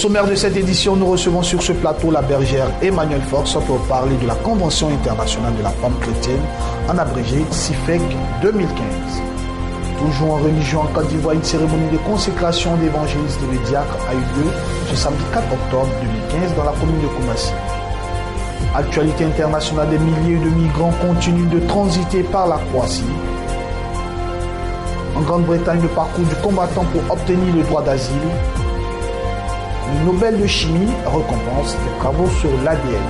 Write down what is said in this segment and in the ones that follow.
sommaire de cette édition, nous recevons sur ce plateau la bergère Emmanuelle Force pour parler de la Convention internationale de la femme chrétienne, en abrégé CIFEC 2015. Toujours en religion en Côte d'Ivoire, une cérémonie de consécration d'évangélistes et de diacres a eu lieu ce samedi 4 octobre 2015 dans la commune de Koumassi. Actualité internationale, des milliers de migrants continuent de transiter par la Croatie. En Grande-Bretagne, le parcours du combattant pour obtenir le droit d'asile. Le Nobel de chimie récompense les travaux sur l'ADN.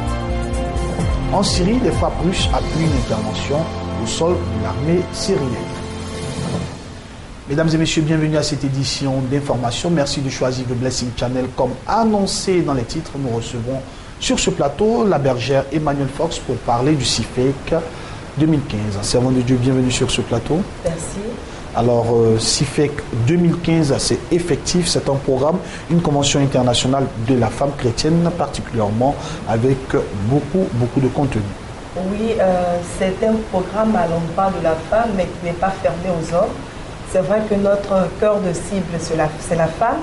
En Syrie, les frappes russes appuient une intervention au sol de l'armée syrienne. Mesdames et messieurs, bienvenue à cette édition d'information. Merci de choisir le Blessing Channel. Comme annoncé dans les titres, nous recevons sur ce plateau la bergère Emmanuelle Force pour parler du CIFEC 2015. Servant de Dieu, bienvenue sur ce plateau. Merci. Alors, CIFEC 2015, c'est effectif, c'est un programme, une convention internationale de la femme chrétienne, particulièrement avec beaucoup de contenu. Oui, c'est un programme à l'endroit de la femme, mais qui n'est pas fermé aux hommes. C'est vrai que notre cœur de cible, c'est la femme,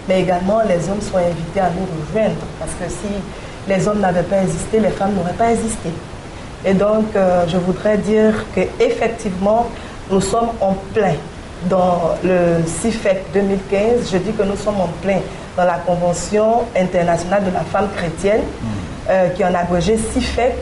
mais également les hommes sont invités à nous rejoindre, parce que si les hommes n'avaient pas existé, les femmes n'auraient pas existé. Et donc, je voudrais dire qu'effectivement, nous sommes en plein dans le CIFEC 2015. Je dis que nous sommes en plein dans la Convention internationale de la femme chrétienne, qui est en abrégé CIFEC,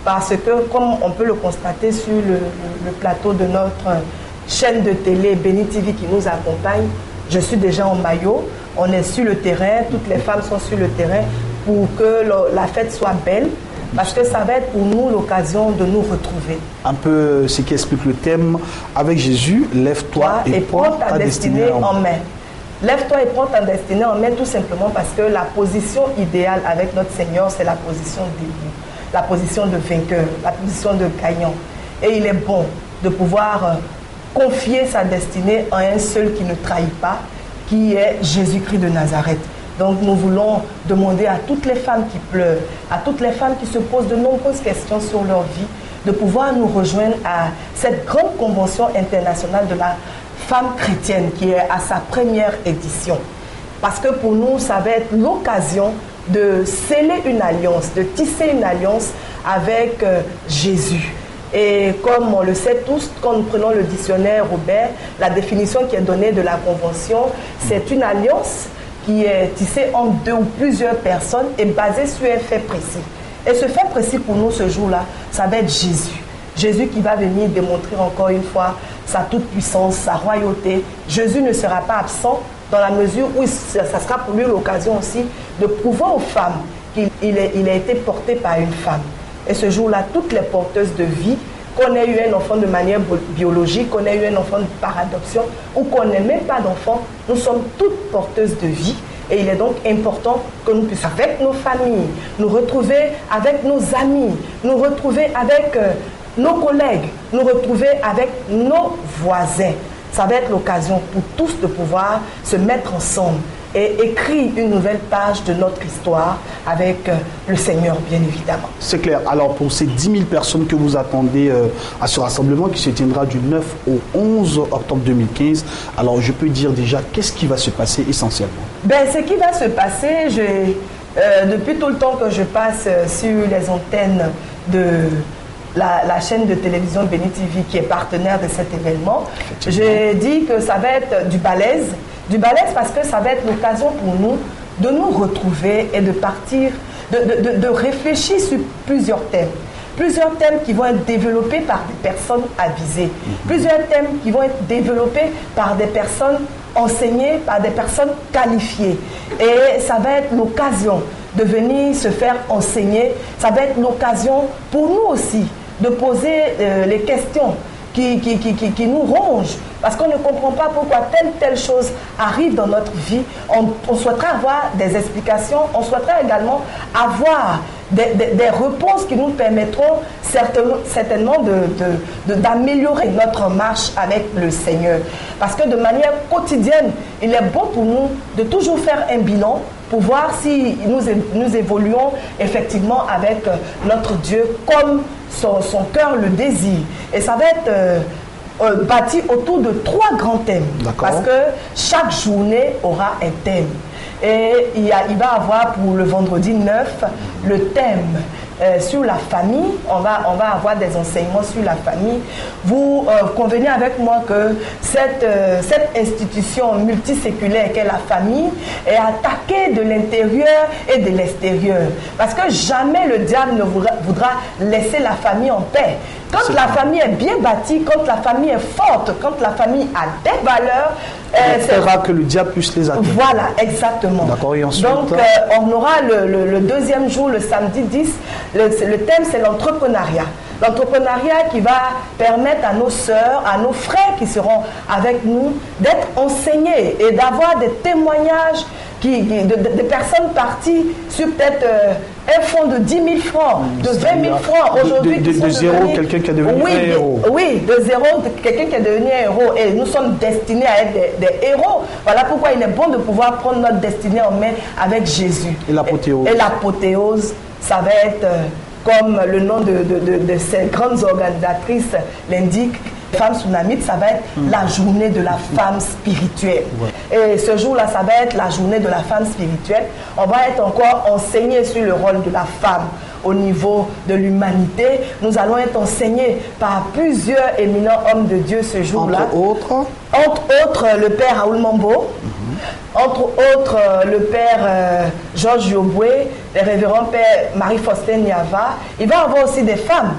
parce que, comme on peut le constater sur le plateau de notre chaîne de télé Béni TV qui nous accompagne, je suis déjà en maillot, on est sur le terrain, toutes les femmes sont sur le terrain pour que la fête soit belle. Parce que ça va être pour nous l'occasion de nous retrouver. Un peu ce qui explique le thème, avec Jésus, lève-toi et prends ta destinée en main. Lève-toi et prends ta destinée en main tout simplement parce que la position idéale avec notre Seigneur, c'est la position d'élu, la position de vainqueur, la position de gagnant. Et il est bon de pouvoir confier sa destinée à un seul qui ne trahit pas, qui est Jésus-Christ de Nazareth. Donc nous voulons demander à toutes les femmes qui pleurent, à toutes les femmes qui se posent de nombreuses questions sur leur vie, de pouvoir nous rejoindre à cette grande convention internationale de la femme chrétienne qui est à sa première édition. Parce que pour nous, ça va être l'occasion de sceller une alliance, de tisser une alliance avec Jésus. Et comme on le sait tous, quand nous prenons le dictionnaire Robert, la définition qui est donnée de la convention, c'est une alliance qui est tissé en deux ou plusieurs personnes et basé sur un fait précis. Et ce fait précis pour nous ce jour-là, ça va être Jésus. Jésus qui va venir démontrer encore une fois sa toute-puissance, sa royauté. Jésus ne sera pas absent dans la mesure où ça sera pour lui l'occasion aussi de prouver aux femmes qu'il a été porté par une femme. Et ce jour-là, toutes les porteuses de vie, qu'on ait eu un enfant de manière biologique, qu'on ait eu un enfant par adoption ou qu'on n'ait même pas d'enfant, nous sommes toutes porteuses de vie et il est donc important que nous puissions avec nos familles, nous retrouver avec nos amis, nous retrouver avec nos collègues, nous retrouver avec nos voisins. Ça va être l'occasion pour tous de pouvoir se mettre ensemble et écrire une nouvelle page de notre histoire avec le Seigneur, bien évidemment. C'est clair. Alors, pour ces 10 000 personnes que vous attendez à ce rassemblement qui se tiendra du 9 au 11 octobre 2015, alors je peux dire déjà, qu'est-ce qui va se passer essentiellement? Ce qui va se passer, depuis tout le temps que je passe sur les antennes de la chaîne de télévision Béni TV qui est partenaire de cet événement, j'ai dit que ça va être du balèze. Du balèze parce que ça va être l'occasion pour nous de nous retrouver et de partir, de réfléchir sur plusieurs thèmes. Plusieurs thèmes qui vont être développés par des personnes avisées. Plusieurs thèmes qui vont être développés par des personnes enseignées, par des personnes qualifiées. Et ça va être l'occasion de venir se faire enseigner. Ça va être l'occasion pour nous aussi de poser les questions qui nous rongent, parce qu'on ne comprend pas pourquoi telle chose arrive dans notre vie. On souhaiterait avoir des explications, on souhaiterait également avoir des réponses qui nous permettront certainement d'améliorer notre marche avec le Seigneur. Parce que de manière quotidienne, il est bon pour nous de toujours faire un bilan pour voir si nous évoluons effectivement avec notre Dieu comme son cœur le désire. Et ça va être bâti autour de 3 grands thèmes. Parce que chaque journée aura un thème. Et il va avoir pour le vendredi 9 le thème sur la famille. On va avoir des enseignements sur la famille. Vous convenez avec moi que cette institution multiséculaire qu'est la famille est attaquée de l'intérieur et de l'extérieur. Parce que jamais le diable ne voudra laisser la famille en paix. Quand la famille est bien bâtie, quand la famille est forte, quand la famille a des valeurs, c'est rare que le diable puisse les atteindre. Voilà, exactement. D'accord, et ensuite, donc, on aura le deuxième jour, le samedi 10, le thème c'est l'entrepreneuriat. L'entrepreneuriat qui va permettre à nos sœurs, à nos frères qui seront avec nous d'être enseignés et d'avoir des témoignages de personnes parties sur peut-être un fonds de 10 000 francs, de 20 000 francs. Aujourd'hui, de zéro, quelqu'un qui est devenu un héros. Oui, de zéro, quelqu'un qui est devenu un héros. Et nous sommes destinés à être des héros. Voilà pourquoi il est bon de pouvoir prendre notre destinée en main avec Jésus. Et l'apothéose. Et l'apothéose, ça va être, comme le nom de ces grandes organisatrices l'indique, Femmes Tsunamites, ça va être la journée de la femme spirituelle. Ouais. Et ce jour-là, ça va être la journée de la femme spirituelle. On va être encore enseigné sur le rôle de la femme au niveau de l'humanité. Nous allons être enseignés par plusieurs éminents hommes de Dieu ce jour-là. Entre autres, le père Raoul Mambo. Entre autres, le père Georges Yoboué, le révérend père Marie-Faustine Niava. Il va y avoir aussi des femmes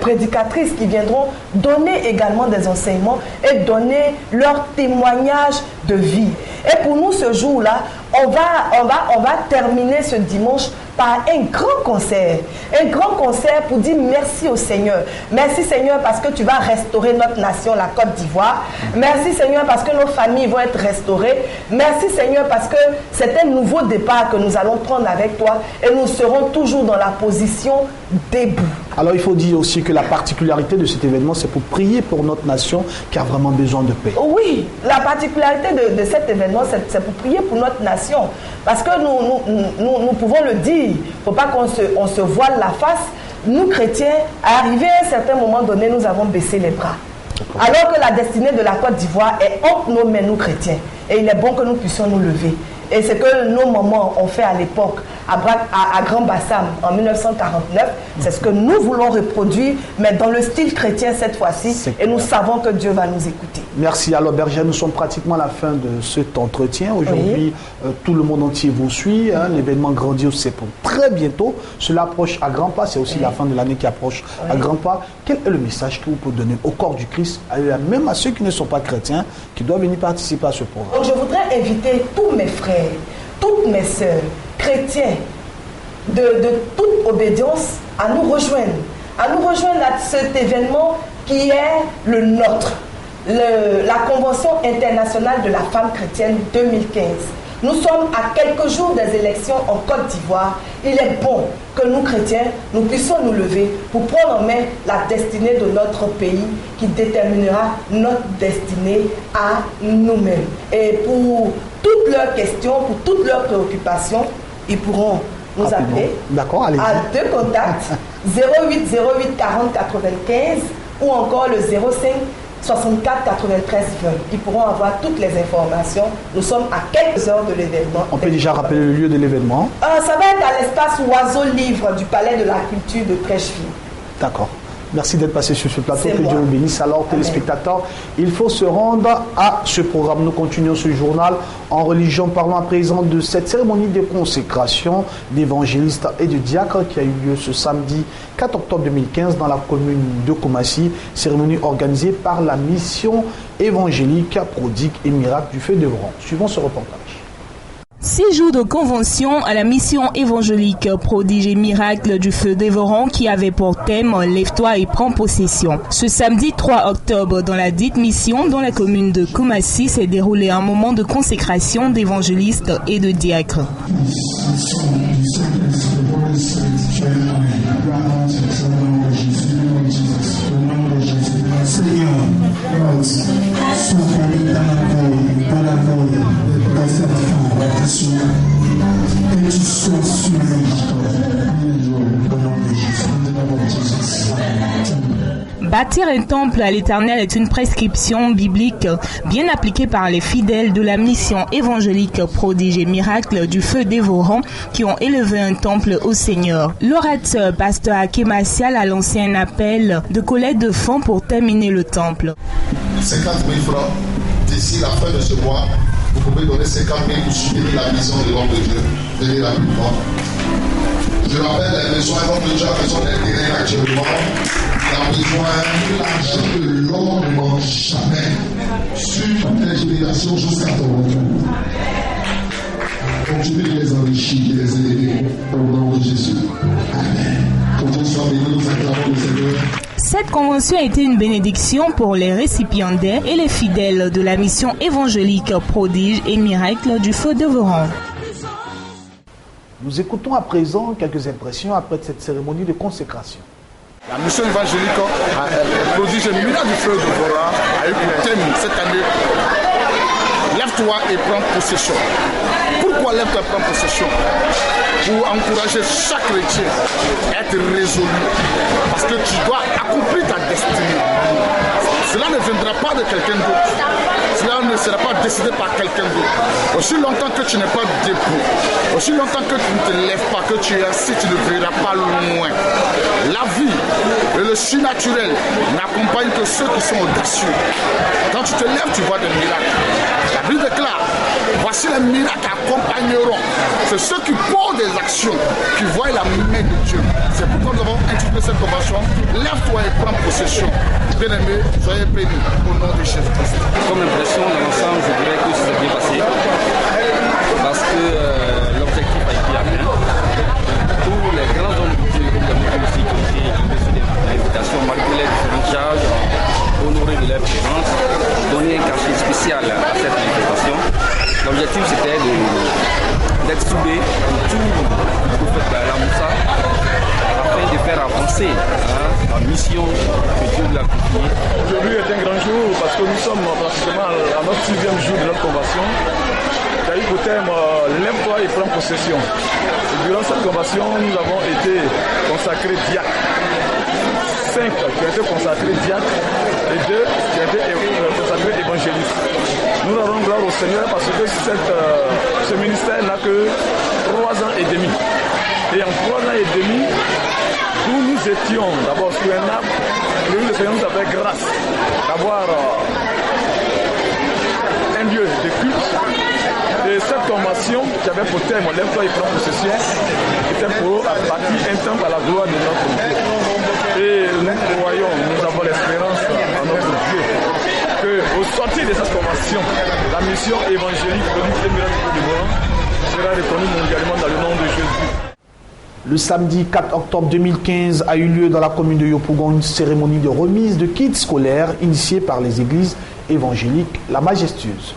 prédicatrices qui viendront donner également des enseignements et donner leur témoignage de vie. Et pour nous, ce jour-là, on va terminer ce dimanche par un grand concert. Un grand concert pour dire merci au Seigneur. Merci Seigneur parce que tu vas restaurer notre nation, la Côte d'Ivoire. Merci Seigneur parce que nos familles vont être restaurées. Merci Seigneur parce que c'est un nouveau départ que nous allons prendre avec toi et nous serons toujours dans la position debout. Alors il faut dire aussi que la particularité de cet événement, c'est pour prier pour notre nation qui a vraiment besoin de paix. Oui, la particularité de cet événement, c'est pour prier pour notre nation. Parce que nous pouvons le dire, il ne faut pas qu'on se voile la face. Nous, chrétiens, arrivé à un certain moment donné, nous avons baissé les bras. Alors que la destinée de la Côte d'Ivoire est entre nos mains, nous, chrétiens. Et il est bon que nous puissions nous lever. Et ce que nos mamans ont fait à l'époque, à Grand Bassam, en 1949, c'est ce que nous voulons reproduire, mais dans le style chrétien cette fois-ci. Et nous savons que Dieu va nous écouter. Merci. Alors, Bergère, nous sommes pratiquement à la fin de cet entretien. Aujourd'hui, tout le monde entier vous suit. L'événement grandiose, c'est pour très bientôt. Cela approche à grands pas. C'est aussi la fin de l'année qui approche à grands pas. Quel est le message que vous pouvez donner au corps du Christ, même à ceux qui ne sont pas chrétiens, qui doivent venir participer à ce programme? Donc, je voudrais inviter tous mes frères, toutes mes sœurs, chrétiens, de toute obédience, à nous rejoindre à cet événement qui est le nôtre, la Convention internationale de la femme chrétienne 2015. Nous sommes à quelques jours des élections en Côte d'Ivoire. Il est bon que nous, chrétiens, nous puissions nous lever pour prendre en main la destinée de notre pays qui déterminera notre destinée à nous-mêmes. Et pour toutes leurs questions, pour toutes leurs préoccupations, ils pourront nous appeler à deux contacts 08 08 40 95 ou encore le 05 64 93 20. Ils pourront avoir toutes les informations. Nous sommes à quelques heures de l'événement. On peut déjà rappeler le lieu de l'événement? Ça va être à l'espace Oiseau Livre du Palais de la Culture de Trècheville. D'accord. Merci d'être passé sur ce plateau. Que Dieu vous bénisse. Alors, téléspectateurs, il faut se rendre à ce programme. Nous continuons ce journal en religion. Parlons à présent de cette cérémonie de consécration d'évangélistes et de diacres qui a eu lieu ce samedi 4 octobre 2015 dans la commune de Koumassi. Cérémonie organisée par la mission évangélique Prodigue et Miracle du Feu d'Evron. Suivons ce reportage. 6 jours de convention à la mission évangélique Prodige et Miracle du Feu d'Evron qui avait pour thème « Lève-toi et prends possession ». Ce samedi 3 octobre, dans la dite mission, dans la commune de Koumassi, s'est déroulé un moment de consécration d'évangélistes et de diacres. Bâtir un temple à l'Éternel est une prescription biblique bien appliquée par les fidèles de la mission évangélique Prodige et Miracle du Feu dévorant qui ont élevé un temple au Seigneur. L'orateur pasteur Haké Macial a lancé un appel de collecte de fonds pour terminer le temple. 50 000 francs d'ici la fin de ce mois. Vous pouvez donner 50 000 pour soutenir la mission de l'homme de Dieu. Venez rapidement. Je rappelle les besoins. L'homme de Dieu a besoin d'un terrain actuellement. Il a besoin de l'argent que l'homme ne mange jamais. Sur toutes les générations jusqu'à ton retour. Continue de les enrichir, de les aider au nom de Jésus. Amen. Que Dieu soit béni, nous acclamons le Seigneur. Cette convention a été une bénédiction pour les récipiendaires et les fidèles de la mission évangélique Prodige et Miracle du Feu dévorant. Nous écoutons à présent quelques impressions après cette cérémonie de consécration. La mission évangélique Prodige et Miracle du Feu dévorant a eu pour thème cette année lève-toi et prends possession. Pourquoi lève-toi et prends possession? Pour encourager chaque chrétien à être résolu. Parce que tu dois accomplir ta destinée. Cela ne viendra pas de quelqu'un d'autre. Cela ne sera pas décidé par quelqu'un d'autre. Aussi longtemps que tu n'es pas debout, aussi longtemps que tu ne te lèves pas, que tu es assis, tu ne verras pas loin. La vie et le surnaturel n'accompagnent que ceux qui sont audacieux. Quand tu te lèves, tu vois des miracles. La Bible déclare, voici les miracles accompagneront. C'est ceux qui posent des actions, qui voient la main de Dieu. C'est pourquoi nous avons intitulé cette convention, lève-toi et prends possession. Bien-aimés, soyez bénis au nom de Jésus-Christ. Comme impression dans l'ensemble, je dirais que c'est bien passé. Parce que l'objectif a été atteint. Tous les grands hommes de Dieu, comme la aussi, qui ont été invités sur l'invitation, malgré les différentes charges, honorés de leur présence, donner un cachet spécial à cette invitation. L'objectif c'était d'être soudés autour du prophète Baala Moussa afin de faire avancer la mission que Dieu lui a confiée. Aujourd'hui est un grand jour parce que nous sommes pratiquement à notre 6e jour de notre convention. Il y a eu pour thème lève-toi et prends possession. Et durant cette convention, nous avons été consacrés diacres. 5 qui ont été consacrés diacres et 2 qui ont été consacrés évangélistes. Nous rendons gloire au Seigneur parce que ce ministère n'a que 3 ans et demi. Et en 3 ans et demi, où nous étions d'abord sur un arbre, le Seigneur nous a fait grâce d'avoir un lieu de culte. Et cette convention qui avait pour thème lève-toi et prends possession était pour bâtir un temple à la gloire de notre Dieu. Et nous croyons, nous avons l'espérance en notre Dieu qu'au sortir de cette convention, la mission évangélique Prodige et Miracle du Feu sera reconnue mondialement dans le nom de Jésus. Le samedi 4 octobre 2015 a eu lieu dans la commune de Yopougon une cérémonie de remise de kits scolaires initiée par les églises évangéliques La Majestueuse.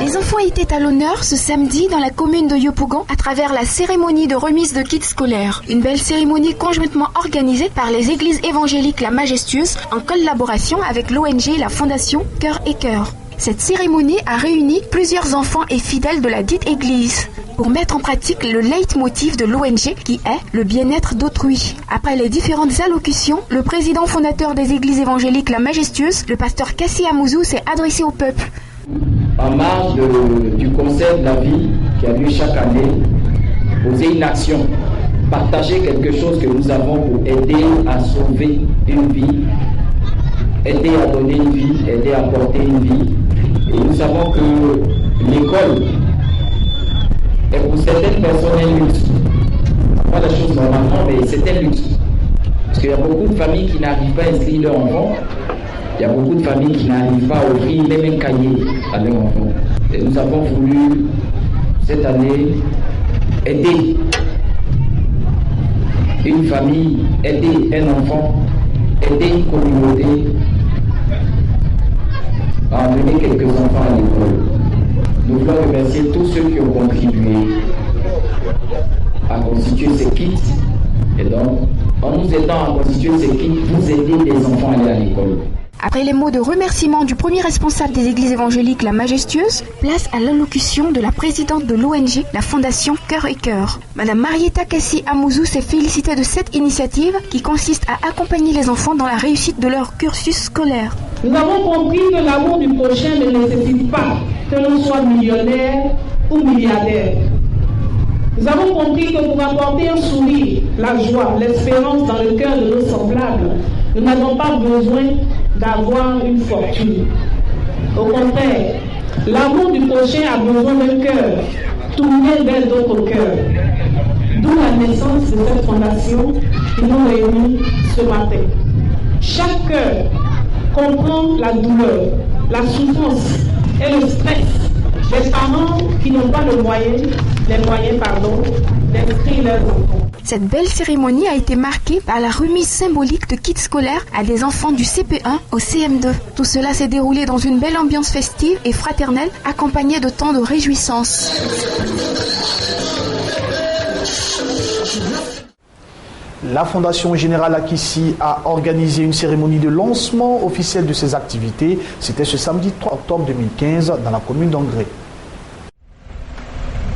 Les enfants étaient à l'honneur ce samedi dans la commune de Yopougon à travers la cérémonie de remise de kits scolaires. Une belle cérémonie conjointement organisée par les églises évangéliques La Majestueuse en collaboration avec l'ONG La Fondation Cœur et Cœur. Cette cérémonie a réuni plusieurs enfants et fidèles de la dite église pour mettre en pratique le leitmotiv de l'ONG qui est le bien-être d'autrui. Après les différentes allocutions, le président fondateur des églises évangéliques La Majestueuse, le pasteur Kassi Amouzou, s'est adressé au peuple. En marge du concert de la vie qui a lieu chaque année, poser une action, partager quelque chose que nous avons pour aider à sauver une vie, aider à donner une vie, aider à porter une vie. Et nous savons que l'école est pour certaines personnes un luxe. Pas la chose normalement, mais c'est un luxe. Parce qu'il y a beaucoup de familles qui n'arrivent pas à inscrire leurs enfants. Il y a beaucoup de familles qui n'arrivent pas à offrir même un cahier à leurs enfants. Et nous avons voulu, cette année, aider une famille, aider un enfant, aider une communauté à emmener quelques enfants à l'école. Nous voulons remercier tous ceux qui ont contribué à constituer ces kits. Et donc, en nous aidant à constituer ces kits, vous aidez les enfants à aller à l'école. Après les mots de remerciement du premier responsable des églises évangéliques, la Majestueuse, place à l'allocution de la présidente de l'ONG, la Fondation Cœur et Cœur. Madame Marietta Kassi Amouzou s'est félicitée de cette initiative qui consiste à accompagner les enfants dans la réussite de leur cursus scolaire. Nous avons compris que l'amour du prochain ne nécessite pas que l'on soit millionnaire ou milliardaire. Nous avons compris que pour apporter un sourire, la joie, l'espérance dans le cœur de nos semblables, nous n'avons pas besoin d'avoir une fortune. Au contraire, l'amour du prochain a besoin d'un cœur tourné vers d'autres cœurs. D'où la naissance de cette fondation qui nous réunit ce matin. Chaque cœur comprend la douleur, la souffrance et le stress des parents qui n'ont pas les moyens d'inscrire leurs enfants. Cette belle cérémonie a été marquée par la remise symbolique de kits scolaires à des enfants du CP1 au CM2. Tout cela s'est déroulé dans une belle ambiance festive et fraternelle, accompagnée de temps de réjouissance. La Fondation Générale Akissi a organisé une cérémonie de lancement officiel de ses activités. C'était ce samedi 3 octobre 2015 dans la commune d'Angré.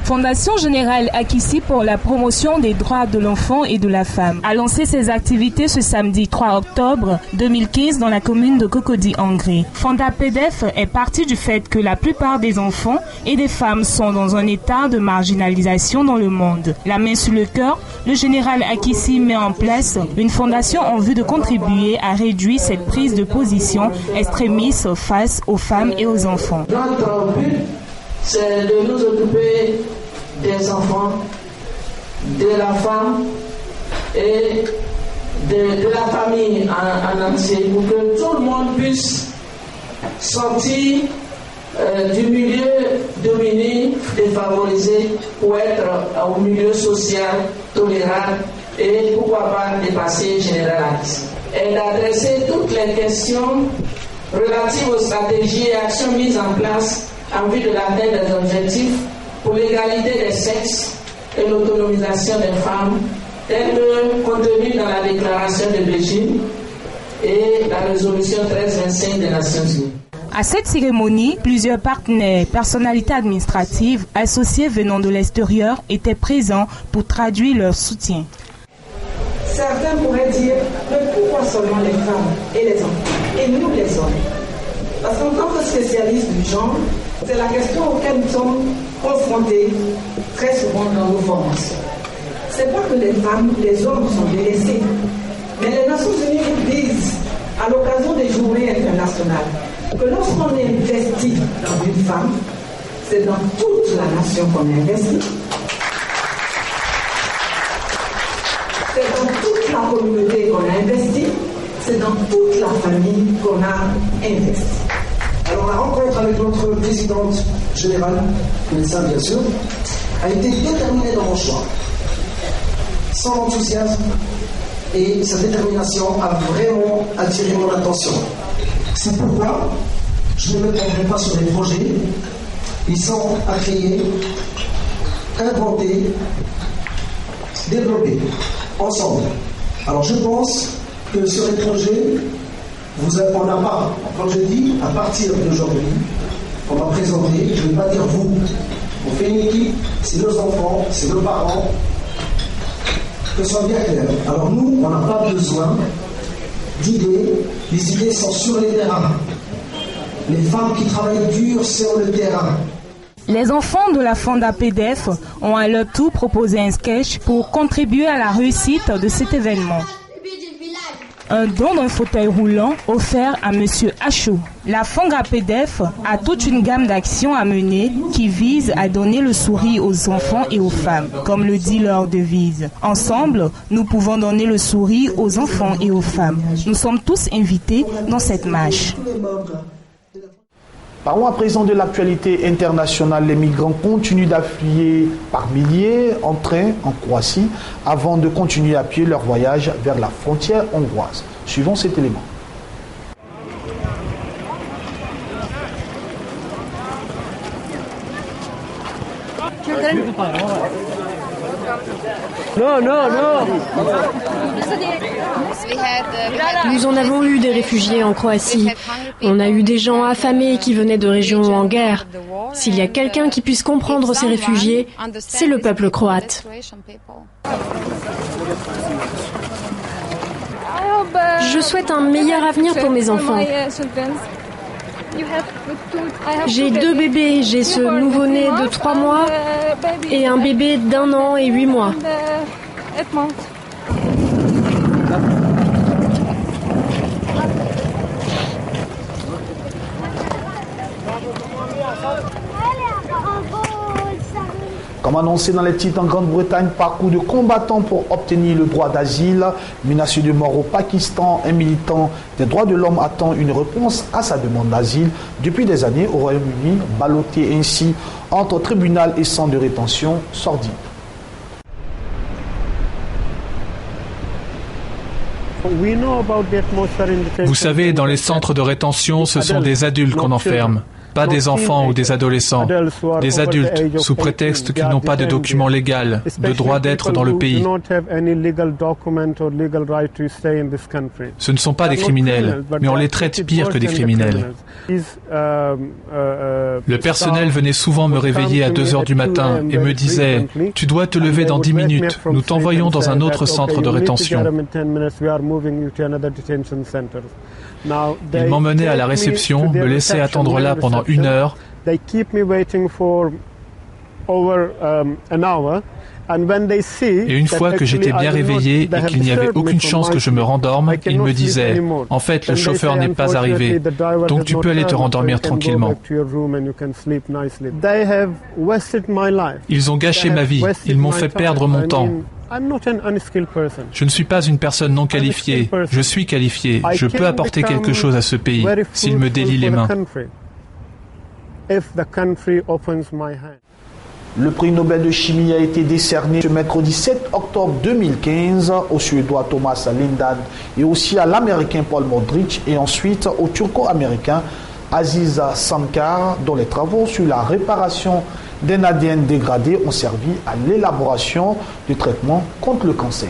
Fondation Générale Akissi pour la promotion des droits de l'enfant et de la femme a lancé ses activités ce samedi 3 octobre 2015 dans la commune de Cocody-Angré. Fonda PDF est parti du fait que la plupart des enfants et des femmes sont dans un état de marginalisation dans le monde. La main sur le cœur, le général Akissi met en place une fondation en vue de contribuer à réduire cette prise de position extrémiste face aux femmes et aux enfants. Notre but, c'est de nous occuper des enfants, de la femme et de la famille en entier pour que tout le monde puisse sortir du milieu dominé, défavorisé pour être au milieu social tolérable et pourquoi pas dépasser généraliste. Et d'adresser toutes les questions relatives aux stratégies et actions mises en place en vue de l'atteinte des objectifs pour l'égalité des sexes et l'autonomisation des femmes, tels que contenus dans la déclaration de Beijing et la résolution 1325 des Nations Unies. À cette cérémonie, plusieurs partenaires, personnalités administratives, associés venant de l'extérieur étaient présents pour traduire leur soutien. Certains pourraient dire, mais pourquoi seulement les femmes et les enfants et nous les hommes? Parce qu'en tant que spécialiste du genre, c'est la question auquel nous sommes confrontés très souvent dans nos formations. C'est pas que les femmes, les hommes sont délaissés, mais les Nations Unies disent, à l'occasion des journées internationales, que lorsqu'on investit dans une femme, c'est dans toute la nation qu'on investit. C'est dans toute la communauté qu'on a investi, c'est dans toute la famille qu'on a investi. Alors la rencontre avec notre présidente générale, Mélissa bien sûr, a été déterminée dans mon choix. Son enthousiasme et sa détermination a vraiment attiré mon attention. C'est pourquoi je ne me prendrai pas sur des projets. Ils sont à créer, inventés, développés, ensemble. Alors je pense que sur les projets, on n'a pas, comme je dis, à partir d'aujourd'hui, on va présenter, je ne vais pas dire vous, on fait une équipe, c'est nos enfants, c'est nos parents, que ce soit bien clair. Alors nous, on n'a pas besoin d'idées, les idées sont sur les terrains. Les femmes qui travaillent dur sur le terrain. Les enfants de la Fonda PDF ont à leur tour proposé un sketch pour contribuer à la réussite de cet événement. Un don d'un fauteuil roulant offert à Monsieur Achou. La Fonda PDF a toute une gamme d'actions à mener qui visent à donner le sourire aux enfants et aux femmes, comme le dit leur devise. Ensemble, nous pouvons donner le sourire aux enfants et aux femmes. Nous sommes tous invités dans cette marche. Parlons à présent de l'actualité internationale. Les migrants continuent d'affluer par milliers en train en Croatie avant de continuer à pied leur voyage vers la frontière hongroise. Suivons cet élément. Non, non, non. Nous en avons eu des réfugiés en Croatie. On a eu des gens affamés qui venaient de régions en guerre. S'il y a quelqu'un qui puisse comprendre ces réfugiés, c'est le peuple croate. Je souhaite un meilleur avenir pour mes enfants. J'ai 2 bébés, j'ai ce nouveau-né de 3 mois et un bébé d'1 an et 8 mois. Comme annoncé dans les titres en Grande-Bretagne, parcours de combattants pour obtenir le droit d'asile, menacé de mort au Pakistan, un militant des droits de l'homme attend une réponse à sa demande d'asile depuis des années au Royaume-Uni, ballotté ainsi entre tribunal et centre de rétention sordide. Vous savez, dans les centres de rétention, ce sont des adultes qu'on enferme. Pas des enfants ou des adolescents, des adultes, sous prétexte qu'ils n'ont pas de document légal, de droit d'être dans le pays. Ce ne sont pas des criminels, mais on les traite pire que des criminels. Le personnel venait souvent me réveiller à 2 heures du matin et me disait « Tu dois te lever dans 10 minutes, nous t'envoyons dans un autre centre de rétention ». Ils m'emmenaient à la réception, me laissaient attendre là pendant 1 heure. Et une fois que j'étais bien réveillé et qu'il n'y avait aucune chance que je me rendorme, ils me disaient « En fait, le chauffeur n'est pas arrivé, donc tu peux aller te rendormir tranquillement. » Ils ont gâché ma vie, ils m'ont fait perdre mon temps. Je ne suis pas une personne non qualifiée, je suis qualifié, je peux apporter quelque chose à ce pays s'il me délie les mains. Le prix Nobel de chimie a été décerné ce mercredi 7 octobre 2015 au Suédois Thomas Lindahl et aussi à l'Américain Paul Modrich et ensuite au Turco-Américain Aziz Sankar, dont les travaux sur la réparation d'un ADN dégradé ont servi à l'élaboration de traitements contre le cancer.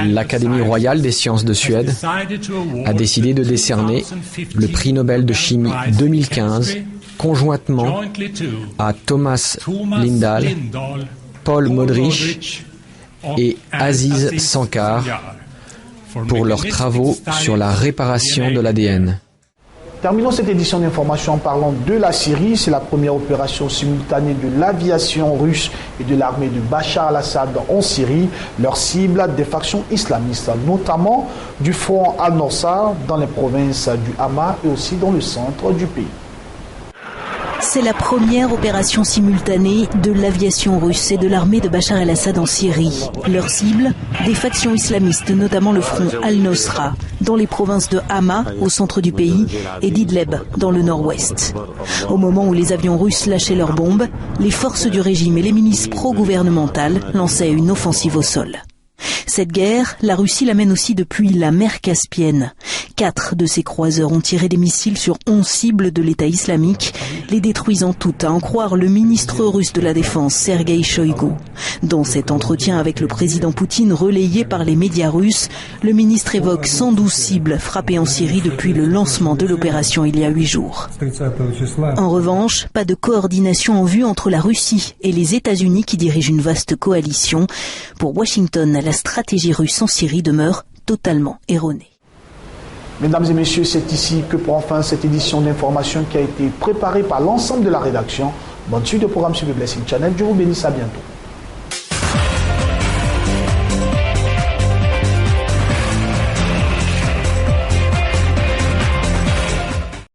L'Académie royale des sciences de Suède a décidé de décerner le prix Nobel de chimie 2015 conjointement à Thomas Lindahl, Paul Modrich et Aziz Sankar pour leurs travaux sur la réparation de l'ADN. Terminons cette édition d'information en parlant de la Syrie. C'est la première opération simultanée de l'aviation russe et de l'armée de Bachar al-Assad en Syrie. Leur cible, des factions islamistes, notamment du front Al-Nosra dans les provinces du Hama et aussi dans le centre du pays. C'est la première opération simultanée de l'aviation russe et de l'armée de Bachar el-Assad en Syrie. Leur cible, des factions islamistes, notamment le front Al-Nosra, dans les provinces de Hama, au centre du pays, et d'Idleb, dans le nord-ouest. Au moment où les avions russes lâchaient leurs bombes, les forces du régime et les milices pro-gouvernementales lançaient une offensive au sol. Cette guerre, la Russie la mène aussi depuis la mer Caspienne. 4 de ses croiseurs ont tiré des missiles sur 11 cibles de l'État islamique, les détruisant toutes, à en croire le ministre russe de la Défense, Sergueï Shoïgu. Dans cet entretien avec le président Poutine relayé par les médias russes, le ministre évoque 112 cibles frappées en Syrie depuis le lancement de l'opération il y a 8 jours. En revanche, pas de coordination en vue entre la Russie et les États-Unis qui dirigent une vaste coalition. Pour Washington, la stratégie russe en Syrie demeure totalement erronée. Mesdames et messieurs, c'est ici que prend fin cette édition d'information qui a été préparée par l'ensemble de la rédaction. Bonne suite de programme sur le Blessing Channel. Je vous bénisse, à bientôt.